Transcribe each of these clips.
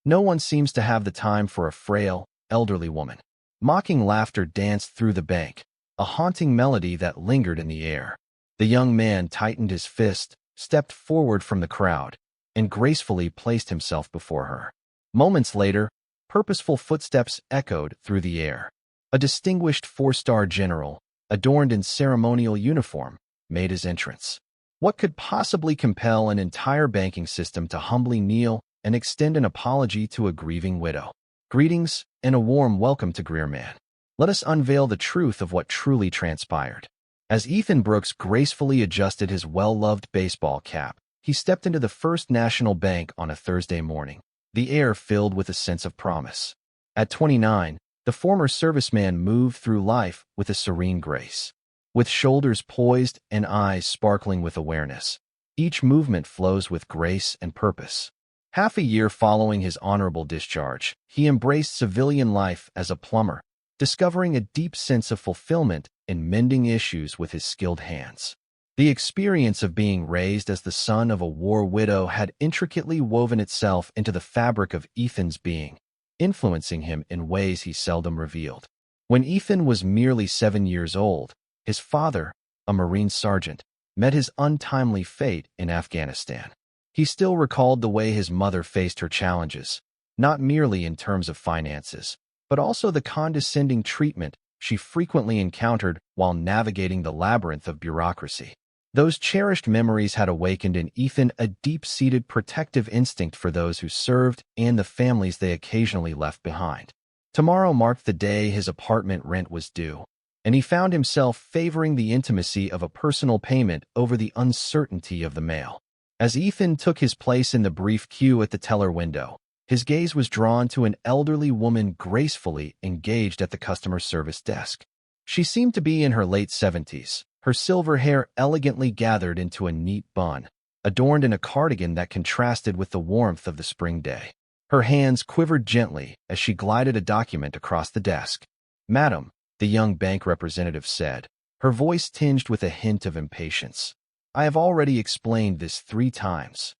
No one seems to have the time for a frail, elderly woman. Mocking laughter danced through the bank, a haunting melody that lingered in the air. The young man tightened his fist, stepped forward from the crowd, and gracefully placed himself before her. Moments later, purposeful footsteps echoed through the air. A distinguished four-star general, adorned in ceremonial uniform, made his entrance. What could possibly compel an entire banking system to humbly kneel and extend an apology to a grieving widow? Greetings and a warm welcome to Greerman. Let us unveil the truth of what truly transpired. As Ethan Brooks gracefully adjusted his well-loved baseball cap, he stepped into the First National Bank on a Thursday morning, the air filled with a sense of promise. At 29, the former serviceman moved through life with a serene grace. With shoulders poised and eyes sparkling with awareness, each movement flows with grace and purpose. Half a year following his honorable discharge, he embraced civilian life as a plumber, discovering a deep sense of fulfillment in mending issues with his skilled hands. The experience of being raised as the son of a war widow had intricately woven itself into the fabric of Ethan's being, influencing him in ways he seldom revealed. When Ethan was merely 7 years old, his father, a Marine sergeant, met his untimely fate in Afghanistan. He still recalled the way his mother faced her challenges, not merely in terms of finances, but also the condescending treatment she frequently encountered while navigating the labyrinth of bureaucracy. Those cherished memories had awakened in Ethan a deep-seated protective instinct for those who served and the families they occasionally left behind. Tomorrow marked the day his apartment rent was due, and he found himself favoring the intimacy of a personal payment over the uncertainty of the mail. As Ethan took his place in the brief queue at the teller window, his gaze was drawn to an elderly woman gracefully engaged at the customer service desk. She seemed to be in her late 70s, her silver hair elegantly gathered into a neat bun, adorned in a cardigan that contrasted with the warmth of the spring day. Her hands quivered gently as she glided a document across the desk. "Madam," the young bank representative said, her voice tinged with a hint of impatience, "I have already explained this 3 times.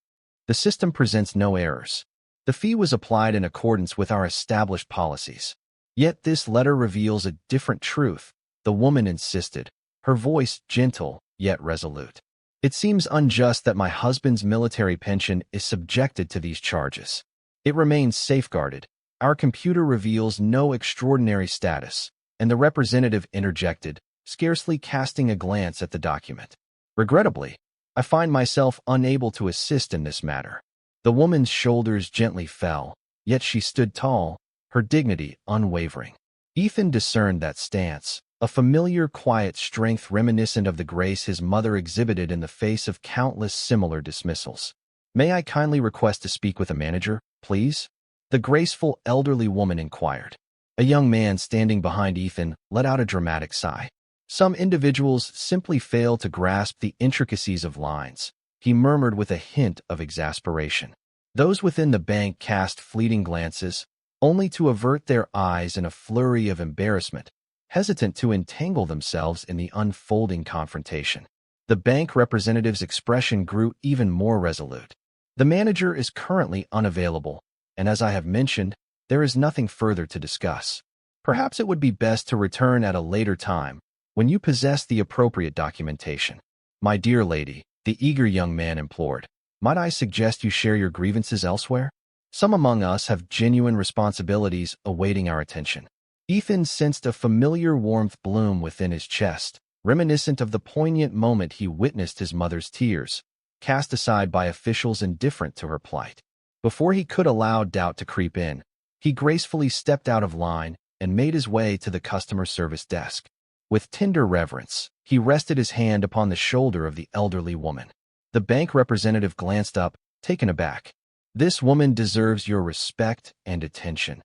The system presents no errors. The fee was applied in accordance with our established policies. Yet this letter reveals a different truth," the woman insisted, her voice gentle yet resolute. "It seems unjust that my husband's military pension is subjected to these charges. It remains safeguarded. Our computer reveals no extraordinary status," and the representative interjected, scarcely casting a glance at the document. "Regrettably, I find myself unable to assist in this matter." The woman's shoulders gently fell, yet she stood tall, her dignity unwavering. Ethan discerned that stance, a familiar quiet strength reminiscent of the grace his mother exhibited in the face of countless similar dismissals. "May I kindly request to speak with a manager, please?" the graceful elderly woman inquired. A young man standing behind Ethan let out a dramatic sigh. "Some individuals simply fail to grasp the intricacies of lines," he murmured with a hint of exasperation. Those within the bank cast fleeting glances, only to avert their eyes in a flurry of embarrassment, hesitant to entangle themselves in the unfolding confrontation. The bank representative's expression grew even more resolute. "The manager is currently unavailable, and as I have mentioned, there is nothing further to discuss. Perhaps it would be best to return at a later time, when you possess the appropriate documentation." "My dear lady," the eager young man implored, "might I suggest you share your grievances elsewhere? Some among us have genuine responsibilities awaiting our attention." Ethan sensed a familiar warmth bloom within his chest, reminiscent of the poignant moment he witnessed his mother's tears, cast aside by officials indifferent to her plight. Before he could allow doubt to creep in, he gracefully stepped out of line and made his way to the customer service desk. With tender reverence, he rested his hand upon the shoulder of the elderly woman. The bank representative glanced up, taken aback. "This woman deserves your respect and attention,"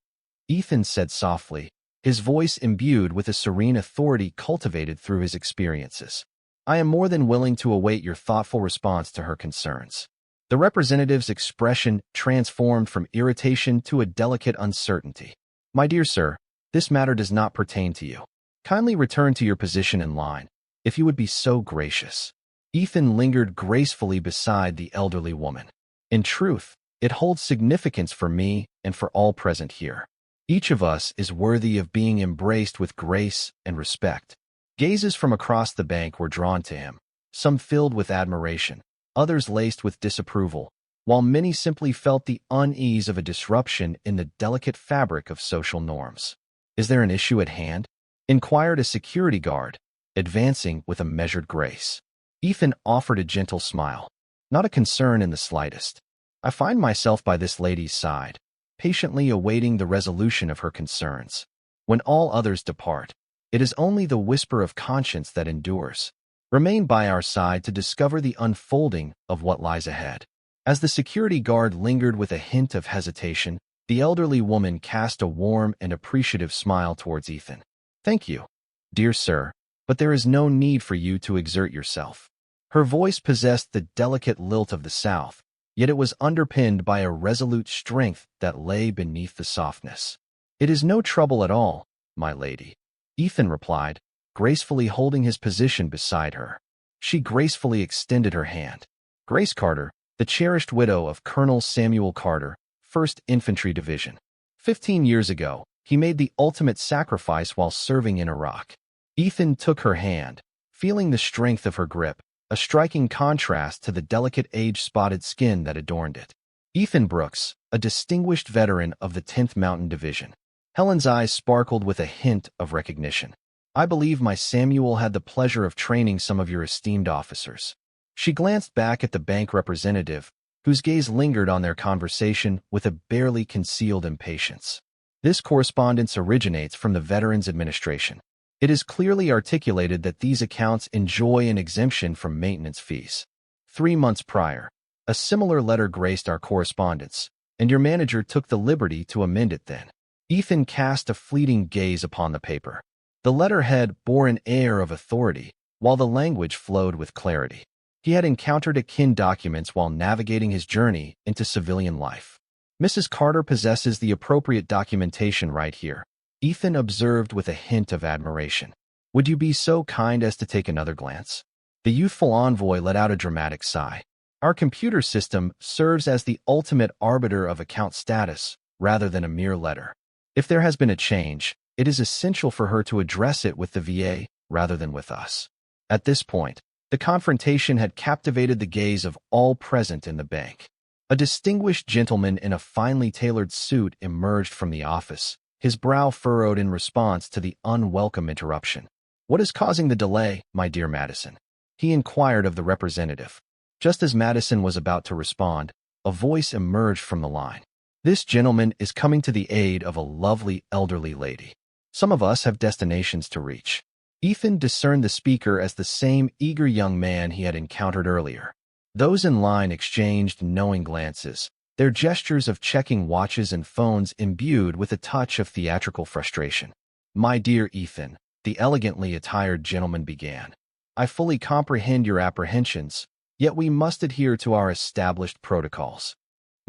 Ethan said softly, his voice imbued with a serene authority cultivated through his experiences. "I am more than willing to await your thoughtful response to her concerns." The representative's expression transformed from irritation to a delicate uncertainty. "My dear sir, this matter does not pertain to you. Kindly return to your position in line, if you would be so gracious." Ethan lingered gracefully beside the elderly woman. In truth, It holds significance for me and for all present here. Each of us is worthy of being embraced with grace and respect. Gazes from across the bank were drawn to him, some filled with admiration, others laced with disapproval, while many simply felt the unease of a disruption in the delicate fabric of social norms. "Is there an issue at hand?" inquired a security guard, advancing with a measured grace. Ethan offered a gentle smile. "Not a concern in the slightest. I find myself by this lady's side, patiently awaiting the resolution of her concerns. When all others depart, it is only the whisper of conscience that endures. Remain by our side to discover the unfolding of what lies ahead." As the security guard lingered with a hint of hesitation, the elderly woman cast a warm and appreciative smile towards Ethan. "Thank you, dear sir, but there is no need for you to exert yourself." Her voice possessed the delicate lilt of the South, yet it was underpinned by a resolute strength that lay beneath the softness. "It is no trouble at all, my lady," Ethan replied, gracefully holding his position beside her. She gracefully extended her hand. Grace Carter, the cherished widow of Colonel Samuel Carter, 1st Infantry Division. 15 years ago, he made the ultimate sacrifice while serving in Iraq. Ethan took her hand, feeling the strength of her grip, a striking contrast to the delicate age-spotted skin that adorned it. Ethan Brooks, a distinguished veteran of the 10th Mountain Division. Helen's eyes sparkled with a hint of recognition. "I believe my Samuel had the pleasure of training some of your esteemed officers." She glanced back at the bank representative, whose gaze lingered on their conversation with a barely concealed impatience. "This correspondence originates from the Veterans Administration. It is clearly articulated that these accounts enjoy an exemption from maintenance fees. 3 months prior, a similar letter graced our correspondence, and your manager took the liberty to amend it then." Ethan cast a fleeting gaze upon the paper. The letterhead bore an air of authority, while the language flowed with clarity. He had encountered akin documents while navigating his journey into civilian life. "Mrs. Carter possesses the appropriate documentation right here," Ethan observed with a hint of admiration. "Would you be so kind as to take another glance?" The youthful envoy let out a dramatic sigh. "Our computer system serves as the ultimate arbiter of account status rather than a mere letter. If there has been a change, it is essential for her to address it with the VA rather than with us." At this point, the confrontation had captivated the gaze of all present in the bank. A distinguished gentleman in a finely tailored suit emerged from the office, his brow furrowed in response to the unwelcome interruption. "What is causing the delay, my dear Madison?" he inquired of the representative. Just as Madison was about to respond, a voice emerged from the line. "This gentleman is coming to the aid of a lovely elderly lady. Some of us have destinations to reach." Ethan discerned the speaker as the same eager young man he had encountered earlier. Those in line exchanged knowing glances, their gestures of checking watches and phones imbued with a touch of theatrical frustration. "My dear Ethan," the elegantly attired gentleman began, "I fully comprehend your apprehensions, yet we must adhere to our established protocols.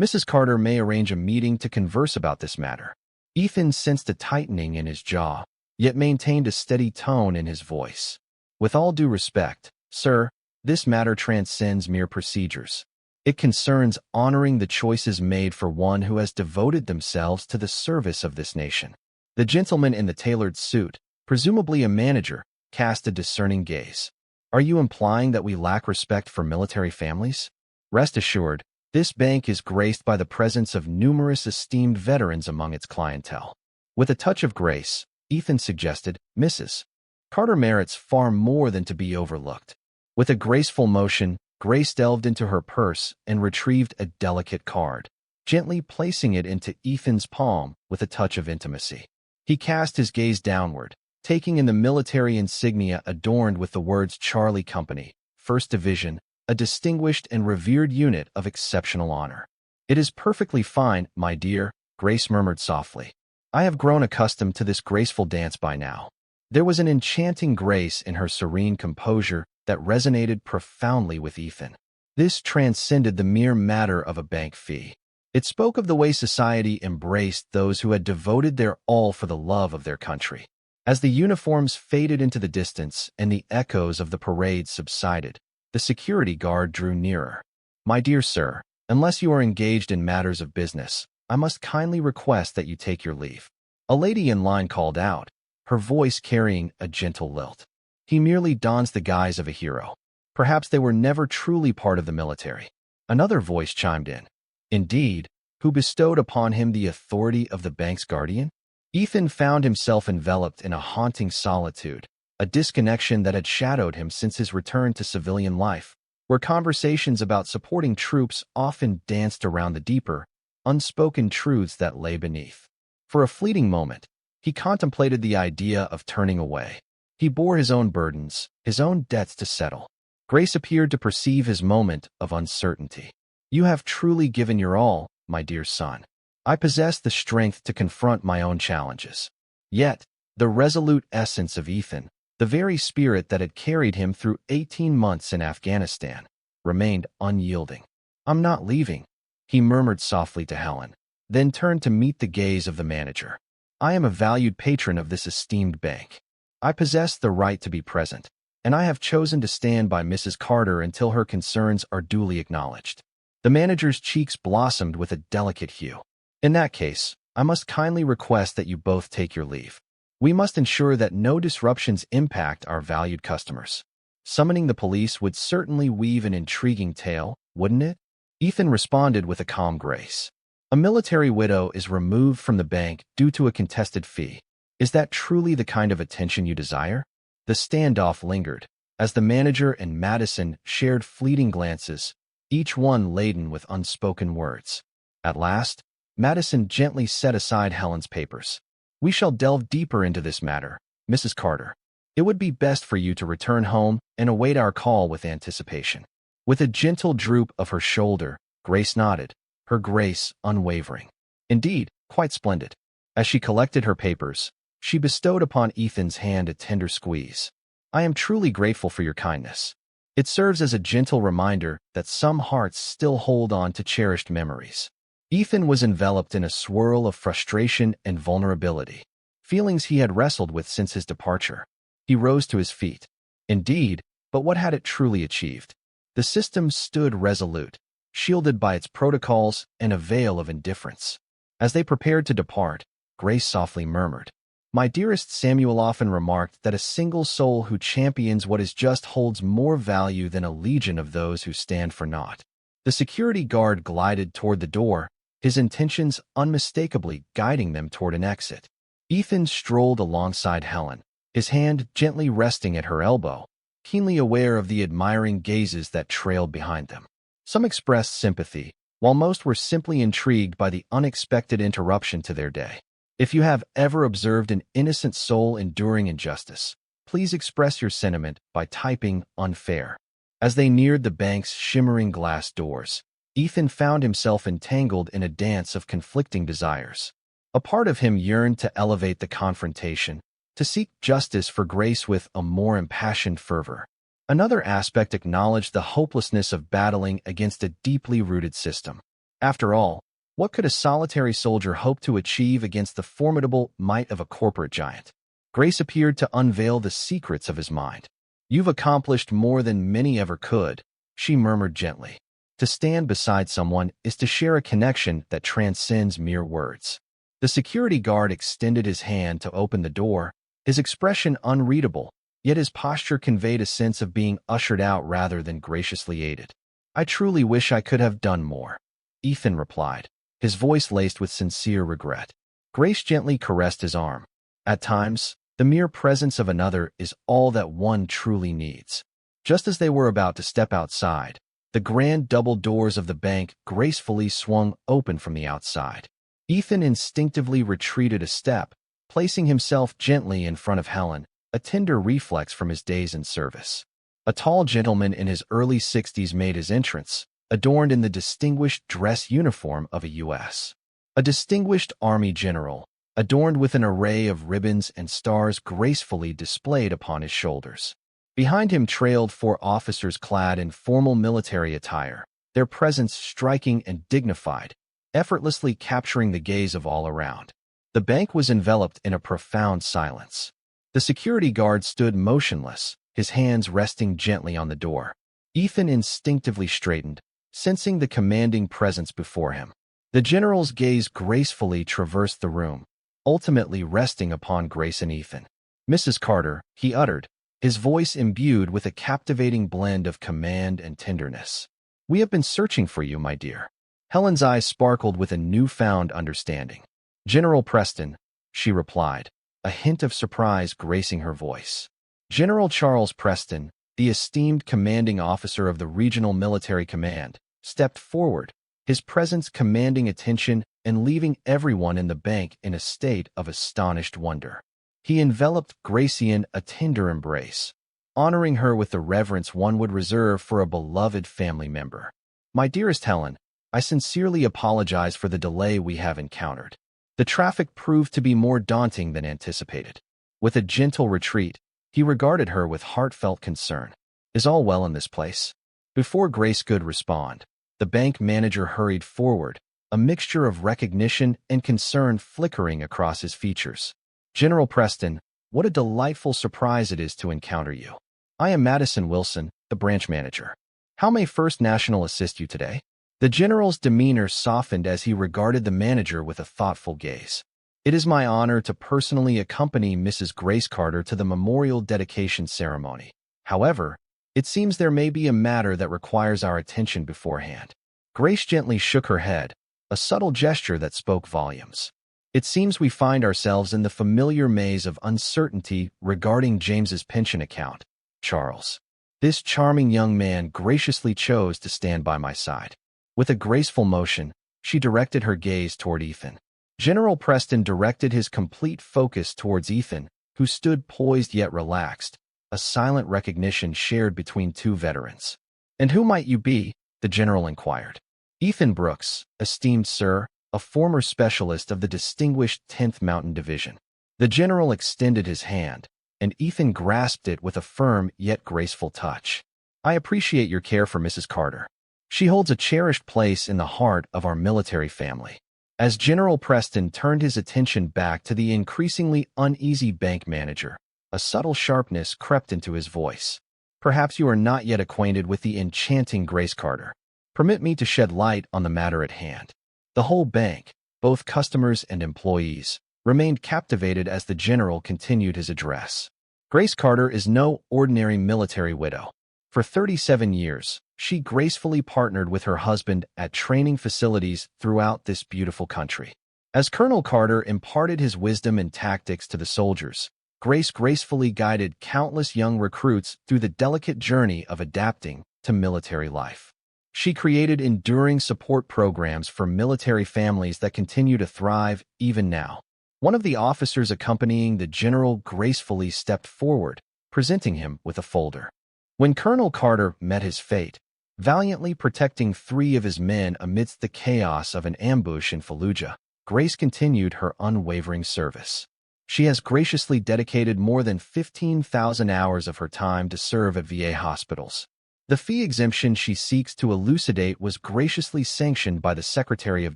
Mrs. Carter may arrange a meeting to converse about this matter." Ethan sensed a tightening in his jaw, yet maintained a steady tone in his voice. "With all due respect, sir, this matter transcends mere procedures. It concerns honoring the choices made for one who has devoted themselves to the service of this nation." The gentleman in the tailored suit, presumably a manager, cast a discerning gaze. "Are you implying that we lack respect for military families? Rest assured, this bank is graced by the presence of numerous esteemed veterans among its clientele." With a touch of grace, Ethan suggested, "Mrs. Carter merits far more than to be overlooked." With a graceful motion, Grace delved into her purse and retrieved a delicate card, gently placing it into Ethan's palm with a touch of intimacy. He cast his gaze downward, taking in the military insignia adorned with the words Charlie Company, 1st Division, a distinguished and revered unit of exceptional honor. "It is perfectly fine, my dear," Grace murmured softly. "I have grown accustomed to this graceful dance by now." There was an enchanting grace in her serene composure that resonated profoundly with Ethan. This transcended the mere matter of a bank fee. It spoke of the way society embraced those who had devoted their all for the love of their country. As the uniforms faded into the distance and the echoes of the parade subsided, the security guard drew nearer. "My dear sir, Unless you are engaged in matters of business, I must kindly request that you take your leave." A lady in line called out, her voice carrying a gentle lilt. "He merely dons the guise of a hero. Perhaps they were never truly part of the military." Another voice chimed in. "Indeed, who bestowed upon him the authority of the bank's guardian?" Ethan found himself enveloped in a haunting solitude, a disconnection that had shadowed him since his return to civilian life, where conversations about supporting troops often danced around the deeper, unspoken truths that lay beneath. For a fleeting moment, he contemplated the idea of turning away. He bore his own burdens, his own debts to settle. Grace appeared to perceive his moment of uncertainty. "You have truly given your all, my dear son. I possess the strength to confront my own challenges." Yet, the resolute essence of Ethan, the very spirit that had carried him through 18 months in Afghanistan, remained unyielding. "I'm not leaving," he murmured softly to Helen, then turned to meet the gaze of the manager. "I am a valued patron of this esteemed bank. I possess the right to be present, and I have chosen to stand by Mrs. Carter until her concerns are duly acknowledged." The manager's cheeks blossomed with a delicate hue. "In that case, I must kindly request that you both take your leave. We must ensure that no disruptions impact our valued customers." Summoning the police would certainly weave an intriguing tale, wouldn't it? Ethan responded with a calm grace. "A military widow is removed from the bank due to a contested fee. Is that truly the kind of attention you desire?" The standoff lingered, as the manager and Madison shared fleeting glances, each one laden with unspoken words. At last, Madison gently set aside Helen's papers. "We shall delve deeper into this matter, Mrs. Carter. It would be best for you to return home and await our call with anticipation." With a gentle droop of her shoulder, Grace nodded, her grace unwavering. "Indeed, quite splendid." As she collected her papers, she bestowed upon Ethan's hand a tender squeeze. "I am truly grateful for your kindness. It serves as a gentle reminder that some hearts still hold on to cherished memories." Ethan was enveloped in a swirl of frustration and vulnerability, feelings he had wrestled with since his departure. He rose to his feet. Indeed, but what had it truly achieved? The system stood resolute, shielded by its protocols and a veil of indifference. As they prepared to depart, Grace softly murmured, "My dearest Samuel often remarked that a single soul who champions what is just holds more value than a legion of those who stand for naught." The security guard glided toward the door, his intentions unmistakably guiding them toward an exit. Ethan strolled alongside Helen, his hand gently resting at her elbow, keenly aware of the admiring gazes that trailed behind them. Some expressed sympathy, while most were simply intrigued by the unexpected interruption to their day. If you have ever observed an innocent soul enduring injustice, please express your sentiment by typing "unfair." As they neared the bank's shimmering glass doors, Ethan found himself entangled in a dance of conflicting desires. A part of him yearned to elevate the confrontation, to seek justice for Grace with a more impassioned fervor. Another aspect acknowledged the hopelessness of battling against a deeply rooted system. After all, what could a solitary soldier hope to achieve against the formidable might of a corporate giant? Grace appeared to unveil the secrets of his mind. "You've accomplished more than many ever could," she murmured gently. To stand beside someone is to share a connection that transcends mere words. The security guard extended his hand to open the door, his expression unreadable, yet his posture conveyed a sense of being ushered out rather than graciously aided. "I truly wish I could have done more," Ethan replied, his voice laced with sincere regret. Grace gently caressed his arm. "At times, the mere presence of another is all that one truly needs." Just as they were about to step outside, the grand double doors of the bank gracefully swung open from the outside. Ethan instinctively retreated a step, placing himself gently in front of Helen, a tender reflex from his days in service. A tall gentleman in his early 60s made his entrance, adorned in the distinguished dress uniform of a U.S. A distinguished Army general, adorned with an array of ribbons and stars gracefully displayed upon his shoulders. Behind him trailed 4 officers clad in formal military attire, their presence striking and dignified, effortlessly capturing the gaze of all around. The bank was enveloped in a profound silence. The security guard stood motionless, his hands resting gently on the door. Ethan instinctively straightened, sensing the commanding presence before him. The general's gaze gracefully traversed the room, ultimately resting upon Grace and Ethan. "Mrs. Carter," he uttered, his voice imbued with a captivating blend of command and tenderness. "We have been searching for you, my dear." Helen's eyes sparkled with a newfound understanding. "General Preston," she replied, a hint of surprise gracing her voice. General Charles Preston, the esteemed commanding officer of the Regional Military Command, stepped forward, his presence commanding attention and leaving everyone in the bank in a state of astonished wonder. He enveloped Grace in a tender embrace, honoring her with the reverence one would reserve for a beloved family member. "My dearest Helen, I sincerely apologize for the delay we have encountered. The traffic proved to be more daunting than anticipated." With a gentle retreat, he regarded her with heartfelt concern. "Is all well in this place?" Before Grace could respond, the bank manager hurried forward, a mixture of recognition and concern flickering across his features. "General Preston, what a delightful surprise it is to encounter you. I am Madison Wilson, the branch manager. How may First National assist you today?" The general's demeanor softened as he regarded the manager with a thoughtful gaze. "It is my honor to personally accompany Mrs. Grace Carter to the memorial dedication ceremony. However, it seems there may be a matter that requires our attention beforehand." Grace gently shook her head, a subtle gesture that spoke volumes. "It seems we find ourselves in the familiar maze of uncertainty regarding James's pension account, Charles. This charming young man graciously chose to stand by my side." With a graceful motion, she directed her gaze toward Ethan. General Preston directed his complete focus towards Ethan, who stood poised yet relaxed, a silent recognition shared between two veterans. "And who might you be?" the general inquired. "Ethan Brooks, esteemed sir, a former specialist of the distinguished 10th Mountain Division." The general extended his hand, and Ethan grasped it with a firm yet graceful touch. "I appreciate your care for Mrs. Carter. She holds a cherished place in the heart of our military family." As General Preston turned his attention back to the increasingly uneasy bank manager, a subtle sharpness crept into his voice. "Perhaps you are not yet acquainted with the enchanting Grace Carter. Permit me to shed light on the matter at hand." The whole bank, both customers and employees, remained captivated as the general continued his address. "Grace Carter is no ordinary military widow. For 37 years, she gracefully partnered with her husband at training facilities throughout this beautiful country. As Colonel Carter imparted his wisdom and tactics to the soldiers, Grace gracefully guided countless young recruits through the delicate journey of adapting to military life. She created enduring support programs for military families that continue to thrive even now. One of the officers accompanying the general gracefully stepped forward, presenting him with a folder. When Colonel Carter met his fate, valiantly protecting 3 of his men amidst the chaos of an ambush in Fallujah, Grace continued her unwavering service. She has graciously dedicated more than 15,000 hours of her time to serve at VA hospitals. The fee exemption she seeks to elucidate was graciously sanctioned by the Secretary of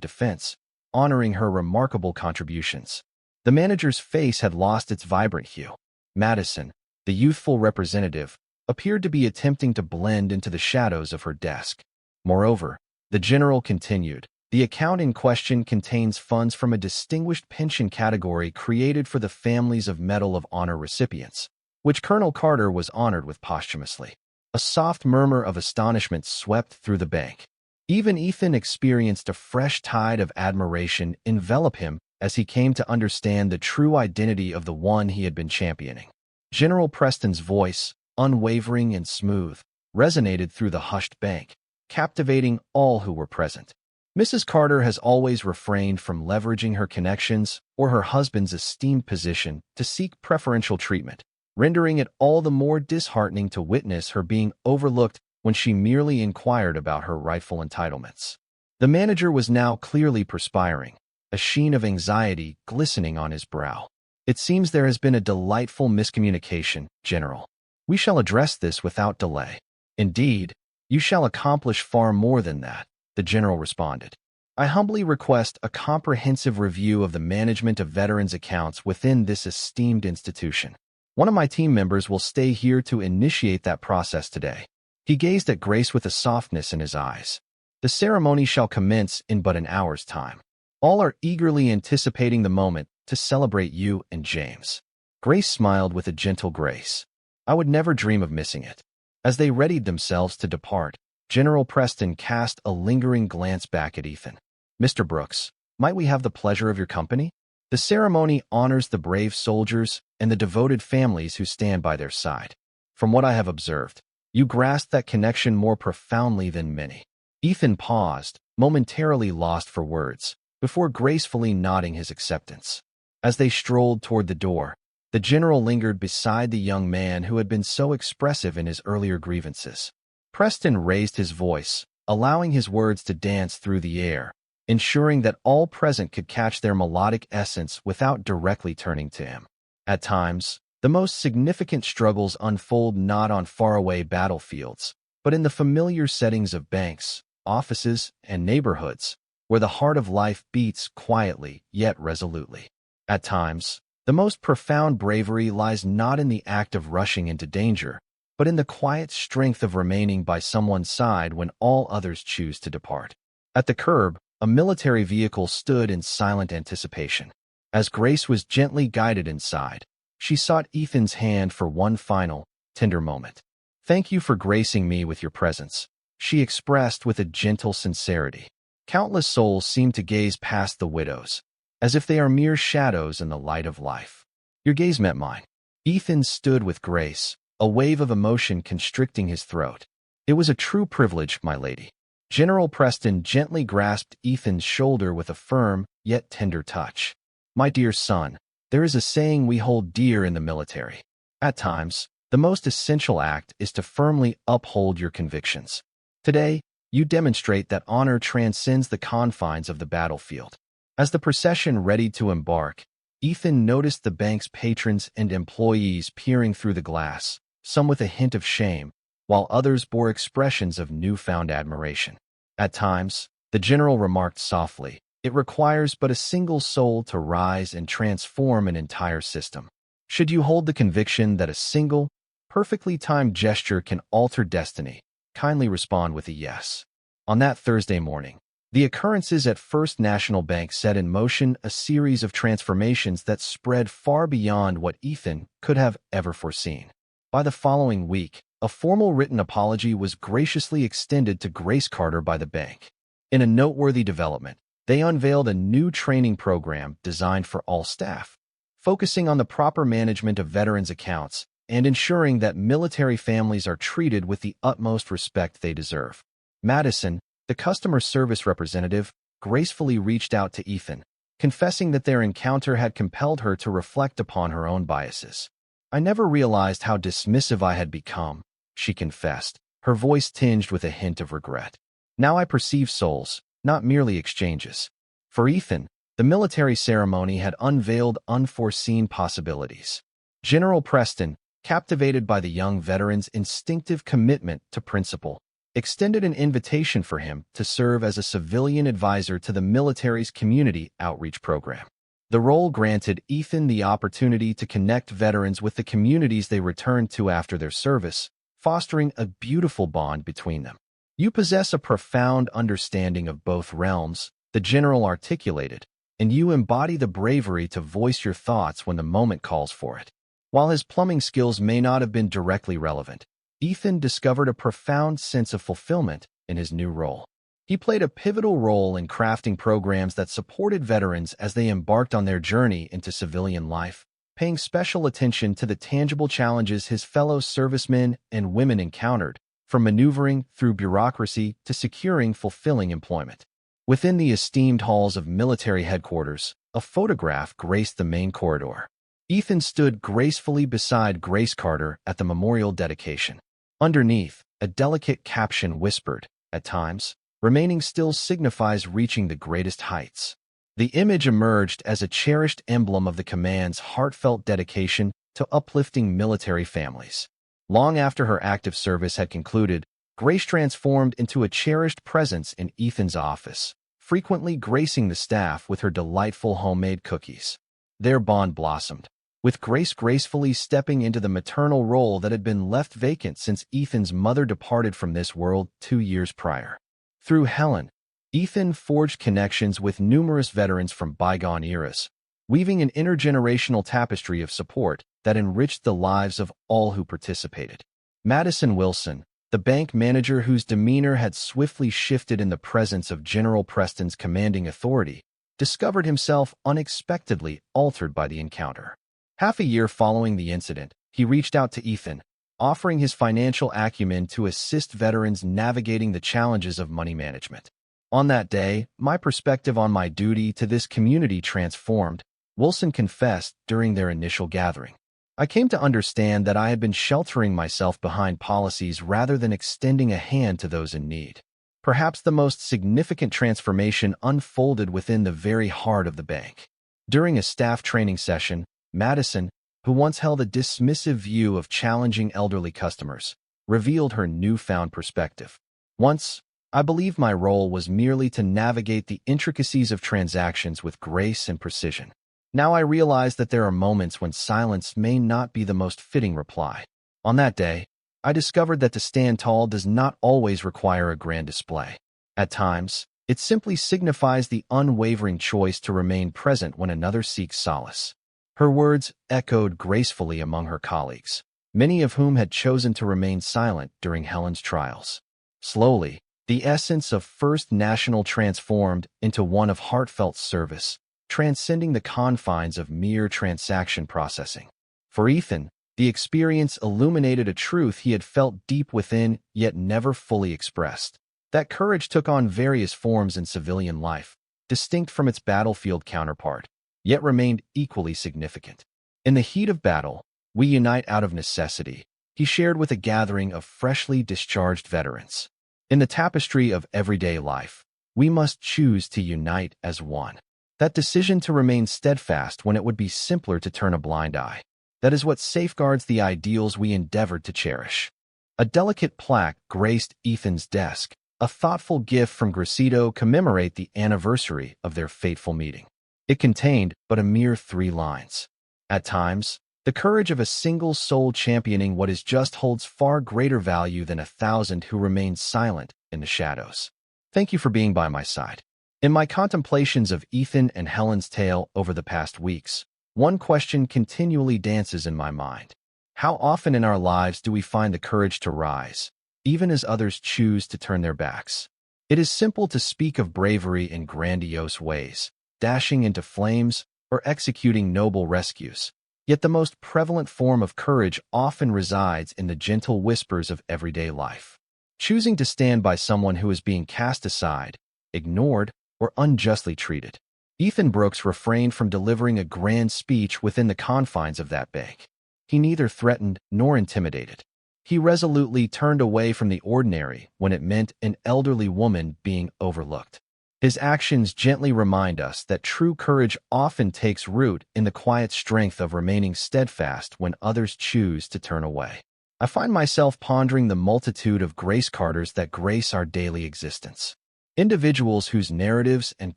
Defense, honoring her remarkable contributions. The manager's face had lost its vibrant hue. Madison, the youthful representative, appeared to be attempting to blend into the shadows of her desk. Moreover, the general continued, "The account in question contains funds from a distinguished pension category created for the families of Medal of Honor recipients, which Colonel Carter was honored with posthumously." A soft murmur of astonishment swept through the bank. Even Ethan experienced a fresh tide of admiration envelop him as he came to understand the true identity of the one he had been championing. General Preston's voice, unwavering and smooth, resonated through the hushed bank, captivating all who were present. Mrs. Carter has always refrained from leveraging her connections or her husband's esteemed position to seek preferential treatment, rendering it all the more disheartening to witness her being overlooked when she merely inquired about her rightful entitlements. The manager was now clearly perspiring, a sheen of anxiety glistening on his brow. "It seems there has been a delightful miscommunication, General. We shall address this without delay." "Indeed, you shall accomplish far more than that," the general responded. "I humbly request a comprehensive review of the management of veterans' accounts within this esteemed institution. One of my team members will stay here to initiate that process today." He gazed at Grace with a softness in his eyes. The ceremony shall commence in but an hour's time. All are eagerly anticipating the moment to celebrate you and James." Grace smiled with a gentle grace. "I would never dream of missing it." As they readied themselves to depart, General Preston cast a lingering glance back at Ethan. "Mr. Brooks, might we have the pleasure of your company? The ceremony honors the brave soldiers and the devoted families who stand by their side. From what I have observed, you grasp that connection more profoundly than many." Ethan paused, momentarily lost for words, before gracefully nodding his acceptance. As they strolled toward the door, the general lingered beside the young man who had been so expressive in his earlier grievances. Preston raised his voice, allowing his words to dance through the air, ensuring that all present could catch their melodic essence without directly turning to him. At times, the most significant struggles unfold not on faraway battlefields, but in the familiar settings of banks, offices, and neighborhoods, where the heart of life beats quietly yet resolutely. At times, the most profound bravery lies not in the act of rushing into danger, but in the quiet strength of remaining by someone's side when all others choose to depart. At the curb, a military vehicle stood in silent anticipation. As Grace was gently guided inside, she sought Ethan's hand for one final, tender moment. "Thank you for gracing me with your presence," she expressed with a gentle sincerity. Countless souls seem to gaze past the widows, as if they are mere shadows in the light of life. Your gaze met mine. Ethan stood with grace, a wave of emotion constricting his throat. "It was a true privilege, my lady." General Preston gently grasped Ethan's shoulder with a firm, yet tender touch. "My dear son, there is a saying we hold dear in the military. At times, the most essential act is to firmly uphold your convictions. Today, you demonstrate that honor transcends the confines of the battlefield." As the procession readied to embark, Ethan noticed the bank's patrons and employees peering through the glass, some with a hint of shame, while others bore expressions of newfound admiration. At times, the general remarked softly, "It requires but a single soul to rise and transform an entire system. Should you hold the conviction that a single, perfectly timed gesture can alter destiny, kindly respond with a yes." On that Thursday morning, the occurrences at First National Bank set in motion a series of transformations that spread far beyond what Ethan could have ever foreseen. By the following week, a formal written apology was graciously extended to Grace Carter by the bank. In a noteworthy development, they unveiled a new training program designed for all staff, focusing on the proper management of veterans' accounts and ensuring that military families are treated with the utmost respect they deserve. Madison, the customer service representative, gracefully reached out to Ethan, confessing that their encounter had compelled her to reflect upon her own biases. "I never realized how dismissive I had become," she confessed, her voice tinged with a hint of regret. "Now I perceive souls, not merely exchanges." For Ethan, the military ceremony had unveiled unforeseen possibilities. General Preston, captivated by the young veteran's instinctive commitment to principle, extended an invitation for him to serve as a civilian advisor to the military's community outreach program. The role granted Ethan the opportunity to connect veterans with the communities they returned to after their service, fostering a beautiful bond between them. "You possess a profound understanding of both realms," the general articulated, "and you embody the bravery to voice your thoughts when the moment calls for it." While his plumbing skills may not have been directly relevant, Ethan discovered a profound sense of fulfillment in his new role. He played a pivotal role in crafting programs that supported veterans as they embarked on their journey into civilian life, paying special attention to the tangible challenges his fellow servicemen and women encountered, from maneuvering through bureaucracy to securing fulfilling employment. Within the esteemed halls of military headquarters, a photograph graced the main corridor. Ethan stood gracefully beside Grace Carter at the memorial dedication. Underneath, a delicate caption whispered, "At times, remaining still signifies reaching the greatest heights." The image emerged as a cherished emblem of the command's heartfelt dedication to uplifting military families. Long after her active service had concluded, Grace transformed into a cherished presence in Ethan's office, frequently gracing the staff with her delightful homemade cookies. Their bond blossomed, with Grace gracefully stepping into the maternal role that had been left vacant since Ethan's mother departed from this world 2 years prior. Through Helen, Ethan forged connections with numerous veterans from bygone eras, weaving an intergenerational tapestry of support that enriched the lives of all who participated. Madison Wilson, the bank manager whose demeanor had swiftly shifted in the presence of General Preston's commanding authority, discovered himself unexpectedly altered by the encounter. Half a year following the incident, he reached out to Ethan, offering his financial acumen to assist veterans navigating the challenges of money management. On that day, my perspective on my duty to this community transformed, Wilson confessed during their initial gathering. I came to understand that I had been sheltering myself behind policies rather than extending a hand to those in need. Perhaps the most significant transformation unfolded within the very heart of the bank. During a staff training session, Madison, who once held a dismissive view of challenging elderly customers, revealed her newfound perspective. Once, I believed my role was merely to navigate the intricacies of transactions with grace and precision. Now I realize that there are moments when silence may not be the most fitting reply. On that day, I discovered that to stand tall does not always require a grand display. At times, it simply signifies the unwavering choice to remain present when another seeks solace. Her words echoed gracefully among her colleagues, many of whom had chosen to remain silent during Helen's trials. Slowly, the essence of First National transformed into one of heartfelt service, transcending the confines of mere transaction processing. For Ethan, the experience illuminated a truth he had felt deep within yet never fully expressed. That courage took on various forms in civilian life, distinct from its battlefield counterpart, yet remained equally significant. In the heat of battle, we unite out of necessity, he shared with a gathering of freshly discharged veterans. In the tapestry of everyday life, we must choose to unite as one. That decision to remain steadfast when it would be simpler to turn a blind eye. That is what safeguards the ideals we endeavored to cherish. A delicate plaque graced Ethan's desk, a thoughtful gift from Gracito commemorate the anniversary of their fateful meeting. It contained but a mere 3 lines. At times, the courage of a single soul championing what is just holds far greater value than 1,000 who remain silent in the shadows. Thank you for being by my side. In my contemplations of Ethan and Helen's tale over the past weeks, one question continually dances in my mind. How often in our lives do we find the courage to rise, even as others choose to turn their backs? It is simple to speak of bravery in grandiose ways, dashing into flames or executing noble rescues. Yet the most prevalent form of courage often resides in the gentle whispers of everyday life. Choosing to stand by someone who is being cast aside, ignored, or unjustly treated. Ethan Brooks refrained from delivering a grand speech within the confines of that bank. He neither threatened nor intimidated. He resolutely turned away from the ordinary when it meant an elderly woman being overlooked. His actions gently remind us that true courage often takes root in the quiet strength of remaining steadfast when others choose to turn away. I find myself pondering the multitude of grace carters that grace our daily existence. Individuals whose narratives and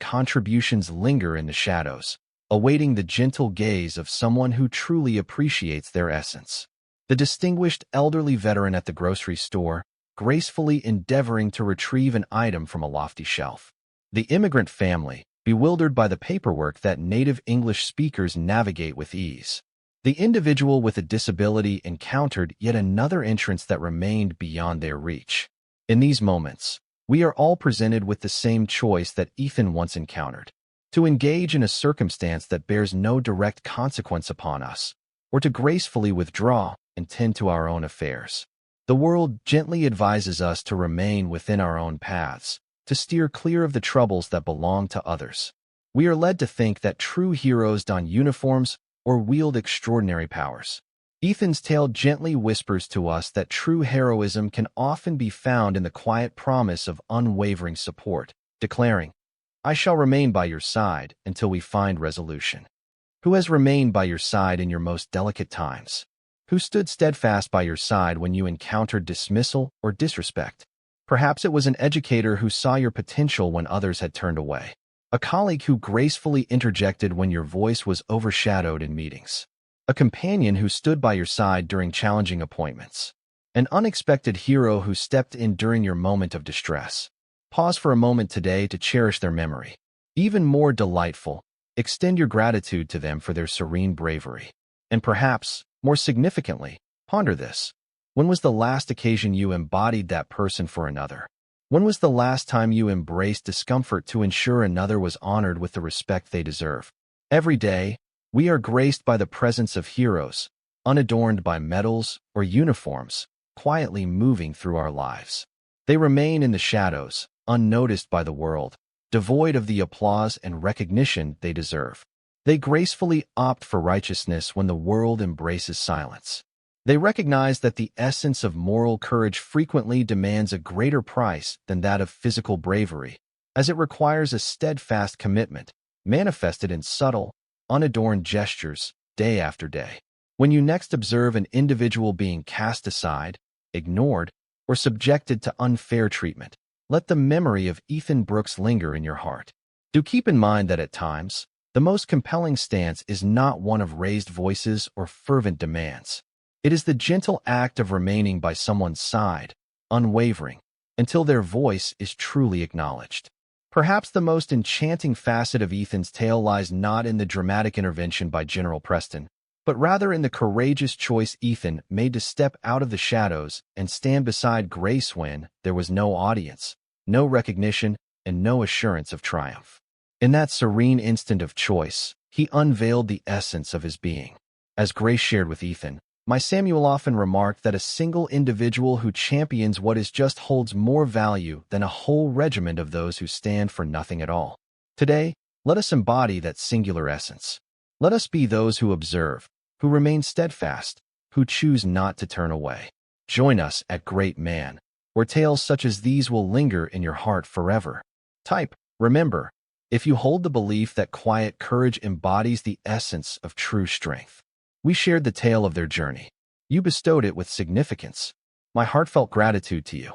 contributions linger in the shadows, awaiting the gentle gaze of someone who truly appreciates their essence. The distinguished elderly veteran at the grocery store, gracefully endeavoring to retrieve an item from a lofty shelf. The immigrant family, bewildered by the paperwork that native English speakers navigate with ease. The individual with a disability encountered yet another entrance that remained beyond their reach. In these moments, we are all presented with the same choice that Ethan once encountered: to engage in a circumstance that bears no direct consequence upon us, or to gracefully withdraw and tend to our own affairs. The world gently advises us to remain within our own paths, to steer clear of the troubles that belong to others. We are led to think that true heroes don uniforms or wield extraordinary powers. Ethan's tale gently whispers to us that true heroism can often be found in the quiet promise of unwavering support, declaring, "I shall remain by your side until we find resolution." Who has remained by your side in your most delicate times? Who stood steadfast by your side when you encountered dismissal or disrespect? Perhaps it was an educator who saw your potential when others had turned away. A colleague who gracefully interjected when your voice was overshadowed in meetings. A companion who stood by your side during challenging appointments. An unexpected hero who stepped in during your moment of distress. Pause for a moment today to cherish their memory. Even more delightful, extend your gratitude to them for their serene bravery. And perhaps, more significantly, ponder this. When was the last occasion you embodied that person for another? When was the last time you embraced discomfort to ensure another was honored with the respect they deserve? Every day, we are graced by the presence of heroes, unadorned by medals or uniforms, quietly moving through our lives. They remain in the shadows, unnoticed by the world, devoid of the applause and recognition they deserve. They gracefully opt for righteousness when the world embraces silence. They recognize that the essence of moral courage frequently demands a greater price than that of physical bravery, as it requires a steadfast commitment, manifested in subtle, unadorned gestures, day after day. When you next observe an individual being cast aside, ignored, or subjected to unfair treatment, let the memory of Ethan Brooks linger in your heart. Do keep in mind that at times, the most compelling stance is not one of raised voices or fervent demands. It is the gentle act of remaining by someone's side, unwavering, until their voice is truly acknowledged. Perhaps the most enchanting facet of Ethan's tale lies not in the dramatic intervention by General Preston, but rather in the courageous choice Ethan made to step out of the shadows and stand beside Grace when there was no audience, no recognition, and no assurance of triumph. In that serene instant of choice, he unveiled the essence of his being. As Grace shared with Ethan, my Samuel often remarked that a single individual who champions what is just holds more value than a whole regiment of those who stand for nothing at all. Today, let us embody that singular essence. Let us be those who observe, who remain steadfast, who choose not to turn away. Join us at Great Man, where tales such as these will linger in your heart forever. Remember, if you hold the belief that quiet courage embodies the essence of true strength. We shared the tale of their journey. You bestowed it with significance. My heartfelt gratitude to you.